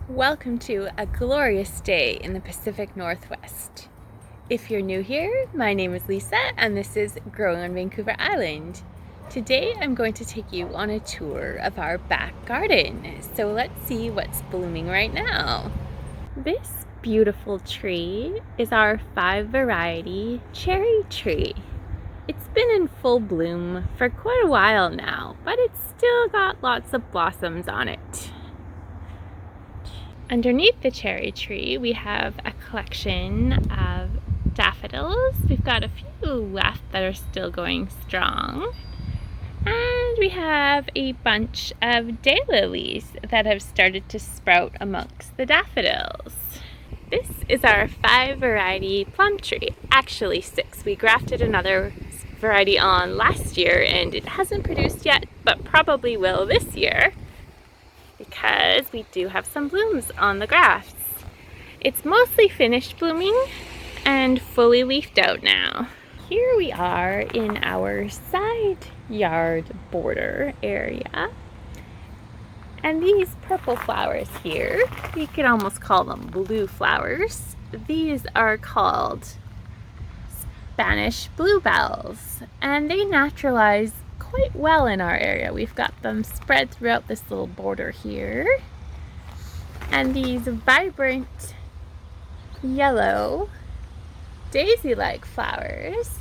Welcome to a glorious day in the Pacific Northwest. If you're new here, my name is Lisa and this is Growing on Vancouver Island. Today I'm going to take you on a tour of our back garden. So let's see what's blooming right now. This beautiful tree is our 5 variety cherry tree. It's been in full bloom for quite a while now, but it's still got lots of blossoms on it. Underneath the cherry tree, we have a collection of daffodils. We've got a few left that are still going strong. And we have a bunch of daylilies that have started to sprout amongst the daffodils. This is our 5 variety plum tree. Actually 6. We grafted another variety on last year and it hasn't produced yet, but probably will this year, because we do have some blooms on the grafts. It's mostly finished blooming and fully leafed out now. Here we are in our side yard border area. And these purple flowers here, you could almost call them blue flowers. These are called Spanish bluebells, and they naturalize quite well in our area. We've got them spread throughout this little border here. And these vibrant yellow daisy-like flowers,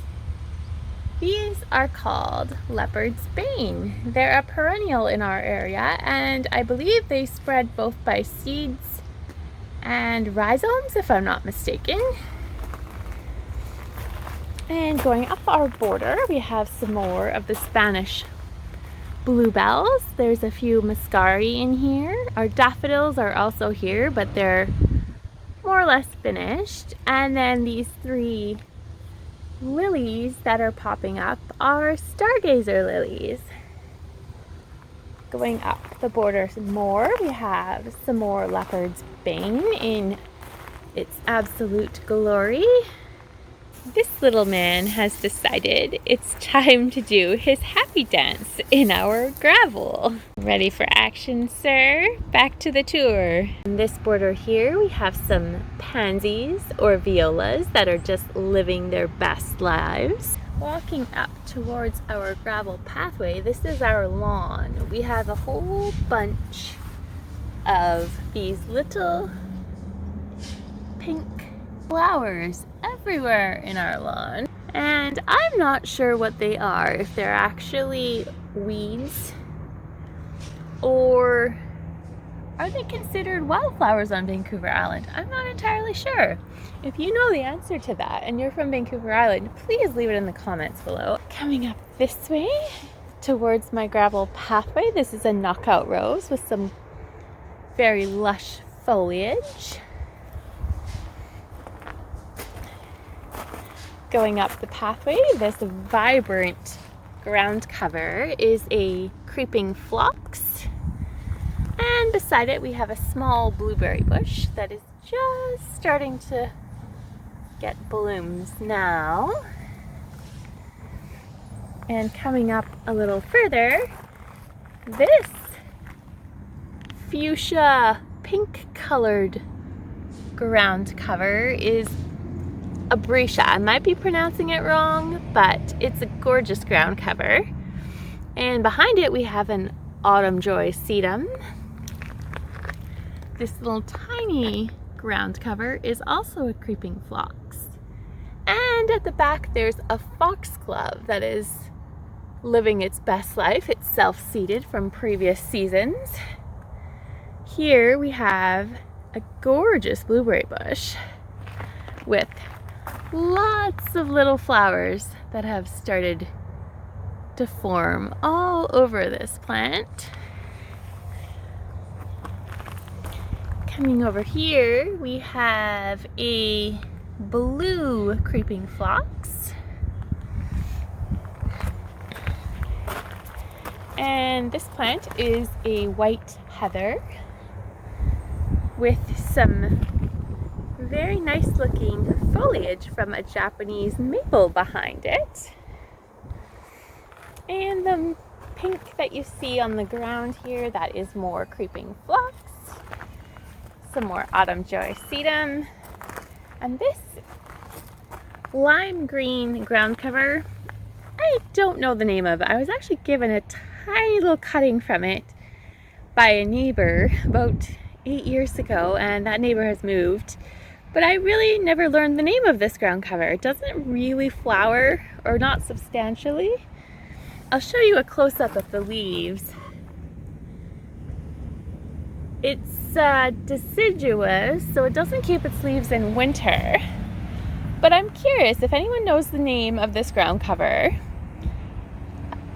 these are called leopard's bane. They're a perennial in our area, and I believe they spread both by seeds and rhizomes, if I'm not mistaken. And going up our border, we have some more of the Spanish bluebells. There's a few muscari in here. Our daffodils are also here, but they're more or less finished. And then these 3 lilies that are popping up are stargazer lilies. Going up the border some more, we have some more leopard's bane in its absolute glory. This little man has decided it's time to do his happy dance in our gravel. Ready for action, sir? Back to the tour. In this border here, we have some pansies or violas that are just living their best lives. Walking up towards our gravel pathway, this is our lawn. We have a whole bunch of these little pink flowers everywhere in our lawn, and I'm not sure what they are, if they're actually weeds or are they considered wildflowers on Vancouver Island. I'm not entirely sure. If you know the answer to that and you're from Vancouver Island, please leave it in the comments below. Coming up this way towards my gravel pathway, this is a knockout rose with some very lush foliage. Going up the pathway, this vibrant ground cover is a creeping phlox, and beside it we have a small blueberry bush that is just starting to get blooms now. And coming up a little further, this fuchsia pink colored ground cover is a brisha. I might be pronouncing it wrong, but it's a gorgeous ground cover. And behind it we have an autumn joy sedum. This little tiny ground cover is also a creeping phlox. And at the back there's a foxglove that is living its best life. It's self-seeded from previous seasons. Here we have a gorgeous blueberry bush with lots of little flowers that have started to form all over this plant. Coming over here, we have a blue creeping phlox. And this plant is a white heather with some very nice looking foliage from a Japanese maple behind it. And the pink that you see on the ground here, that is more creeping phlox. some more autumn joy sedum. And this lime green ground cover, I don't know the name of it. I was actually given a tiny little cutting from it by a neighbor about 8 years ago, and that neighbor has moved. But I really never learned the name of this ground cover. It doesn't really flower, or not substantially. I'll show you a close-up of the leaves. It's deciduous, so it doesn't keep its leaves in winter. But I'm curious if anyone knows the name of this ground cover.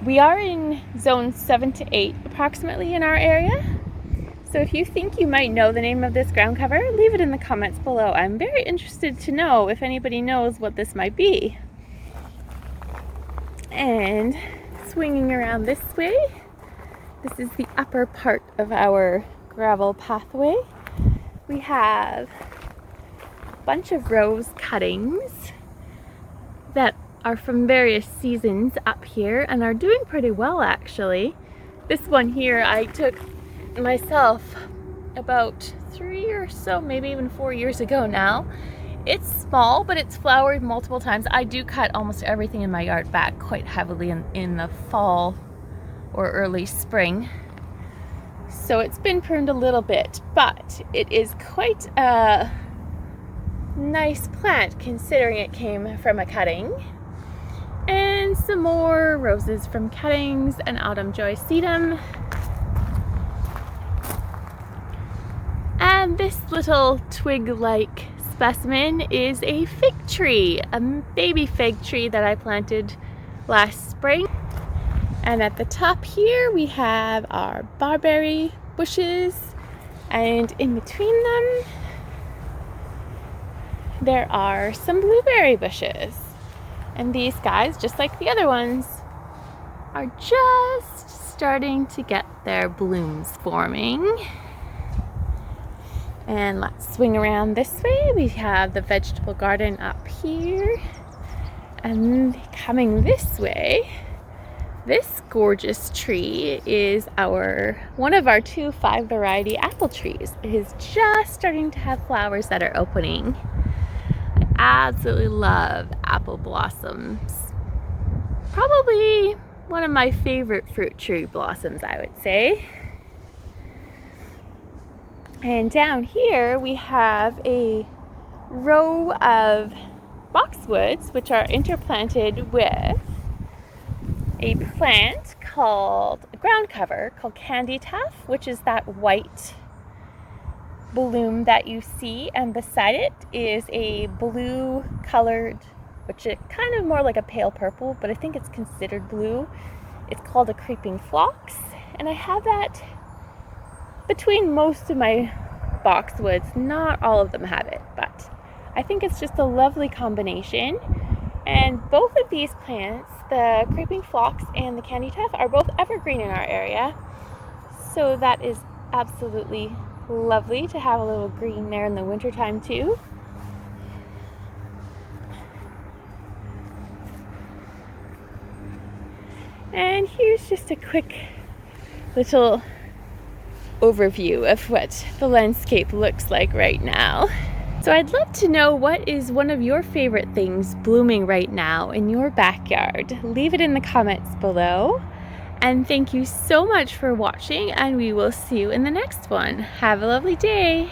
We are in zone 7 to 8 approximately in our area. So if you think you might know the name of this ground cover, leave it in the comments below. I'm very interested to know if anybody knows what this might be. And swinging around this way, this is the upper part of our gravel pathway. We have a bunch of rose cuttings that are from various seasons up here and are doing pretty well, actually. This one here I took myself about 3 or so, maybe even 4 years ago now. It's small, but it's flowered multiple times. I do cut almost everything in my yard back quite heavily in the fall or early spring. So it's been pruned a little bit, but it is quite a nice plant considering it came from a cutting. And some more roses from cuttings and autumn joy sedum. And this little twig-like specimen is a fig tree, a baby fig tree that I planted last spring. And at the top here we have our barberry bushes, and in between them there are some blueberry bushes. And these guys, just like the other ones, are just starting to get their blooms forming. And let's swing around this way. We have the vegetable garden up here. And coming this way, this gorgeous tree is one of our 2 5 variety apple trees. It is just starting to have flowers that are opening. I absolutely love apple blossoms. Probably one of my favorite fruit tree blossoms, I would say. And down here we have a row of boxwoods, which are interplanted with a plant called a ground cover called candy tuft, which is that white bloom that you see, and beside it is a blue colored, which is kind of more like a pale purple, but I think it's considered blue. It's called a creeping phlox, and I have that between most of my boxwoods. Not all of them have it, but I think it's just a lovely combination. And both of these plants, the creeping phlox and the candy tuft, are both evergreen in our area, so that is absolutely lovely to have a little green there in the wintertime too. And here's just a quick little overview of what the landscape looks like right now. So I'd love to know, what is one of your favorite things blooming right now in your backyard? Leave it in the comments below. And thank you so much for watching, and we will see you in the next one. Have a lovely day.